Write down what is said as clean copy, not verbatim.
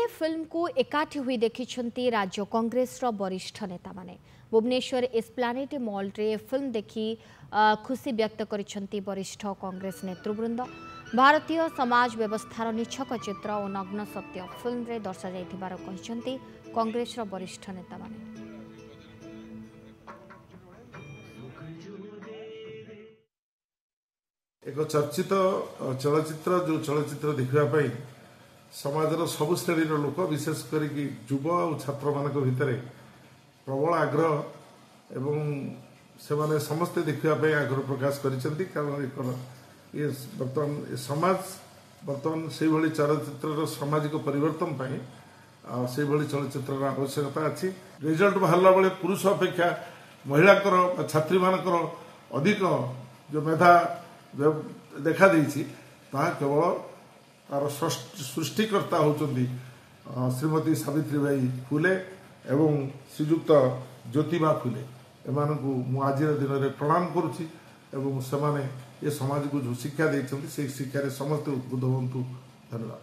Film को एकाठी हुई देखिछंती राज्य कांग्रेस वरिष्ठ नेता माने। भुवनेश्वर एस्प्लानेड मॉल रे फिल्म देखि खुशी व्यक्त करिछंती वरिष्ठ कांग्रेस नेतृवृंद। भारतीय समाज व्यवस्थार निछक चित्र और नग्न सत्य फिल्म रे दर्शा जाइथिबार कहिछंती कांग्रेस वरिष्ठ नेता माने। एक चर्चित चलचित्र जो चलचित्र देखा समाजर सबु श्रेणी लोक विशेष करी युवा और छात्र मान भितर प्रबल आग्रह एवं से माने समस्ते देखापी आग्रह प्रकाश करिसेंती। कारण ये बर्तमान समाज बर्तमान से भली चलचित्र सामाजिक परिवर्तन से भली चलचित्र आवश्यकता अच्छी। रिजल्ट बाहरला बेले पुरुष अपेक्षा महिला छात्री मानकर अधिक जो मेधा देखा देछि ता केवल तार सृष्टिकर्ता होचंदी श्रीमती सावित्रीबाई फुले एवं श्रीजुक्त ज्योतिबा फुले एमानकु मु आज दिन में प्रणाम करुछि एवं से माने ये समाज को जो शिक्षा देछंती से शिक्षा रे समस्त उद्बुद्ध होंतु। धन्यवाद।